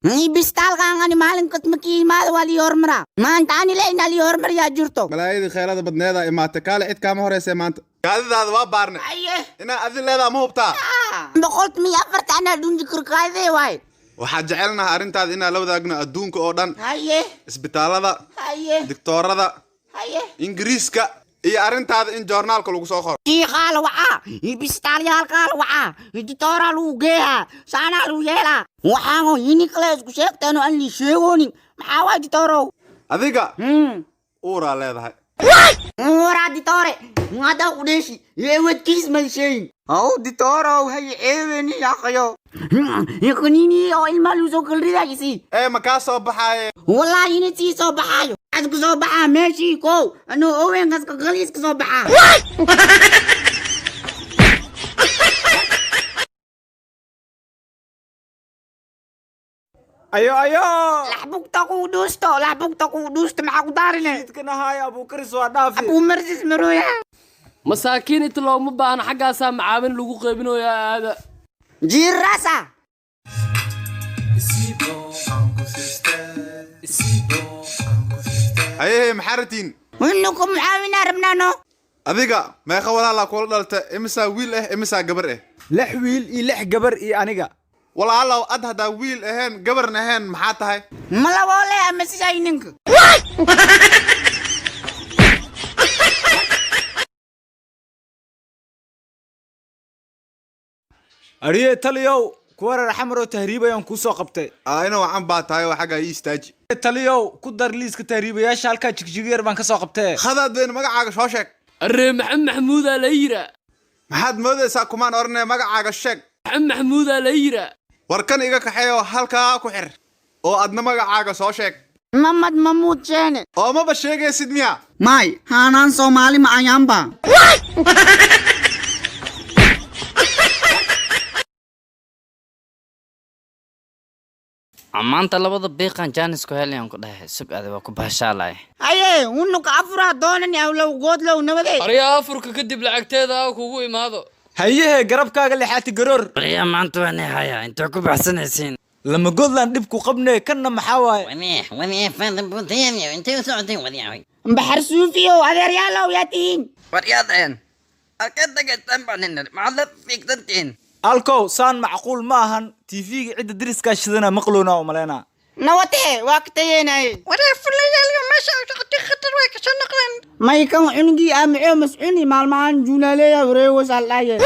بيستال غانغاني مالن كنت مكي مال والي هرمرا ما انت اني لين اللي هرمر يا جرتو بلايدي خيرada badneeda imaatay kaale cid kaama horeysay maanta gaadidaada waa baarnay ايه ina adin leedahay ma hubtaa بقولت مي افرت انا دون ذكر كايدي واي waxaan jecelnahay arintaada inaan la wadaagno adduunka oo dhan ايه isbitaalada ايه digtoorada ايه ingiriiska iyo arintaada in joornaalka lagu soo qoro شي قال وعا بيستال يال قال وعا دكتورا لو جيها سانا لو يلا وحانو يني كلاس كشيكتانو ان لي شيغوني maxaa dictoro adiga uura leedahay ورا دكتوري هذا قديشي يودكيس مالشين او دكتورو هي ايبني يا خيو يكونيني او المالوزو كل رياجسي ee ma ka soo baxay والله ينتي سو بحايو اسكو سو بحا ماشي كو انو اوين اسكو غليس كو بحا ايو لحبوك تاكو دوستو معاك دارنا كنا هاي ابو كريس ودافي ابو مرسيس مرويا masaakiin inta looma baahna xaggaasaa macaawin lagu qaybinayaa aada جير راسا ayee maxaratiin وانكم معاونا ربنانو adiga meeqa walaala kula dhaltay imisa wiil ah imisa gabar ah لح ويل اي لح جبر اي انيغا walaalow ad hadaa wiil ahayn gabarna ahayn maxaa tahay ملا ولا امسينك اريه تليو كوار حمرو تهريب يوم كوسو قبتي ina wacan baa tahay oo xagga ii istaaji تليو كدر ليسك تهريب يا شالكا جيجير بان كسو قبتي khadaad weyn magacaaga soo sheeg arree maxamed maxamuudaa la yiraa maxaad moodaysaa kumaan oranay magacaaga sheeg maxamed maxamuudaa la yiraa warkan iga kaxeeyo halkaa ku xir oo adna magacaaga soo sheeg محمد محمود شاني oo maba sheegaysid miya ماي هانان صومالي مع يامبا maanta labada beeqan jaanis ku helayaan ku dhahay sug aad waa ku baashaalay ايه ونك افرا دونني او لو قود لو نبدي aryaa afurka kadib lacagteeda aa kugu imaado هيه قربكاga lixaati garoor bariya maanta waan hayaa inta ku baxsanaysiin lama godland dib ku qabnay kana maxaa waay ونيه فاهم بوتيني انت وسعتي وديعي بحر سوفيو هذا ريالو ياتين ورياضين أكيد قد بانين معلب فيك تنتين alkow saan macquul ma ahan tv-ga cidda dariska shidana maqluuna oo maleena نوتي وقتين اي ولا فلان اليوم ما شاء خطر ويك عشان نقرن ما يكون عنقي امعو مسعوني مال مان جونا ليا وريوس الله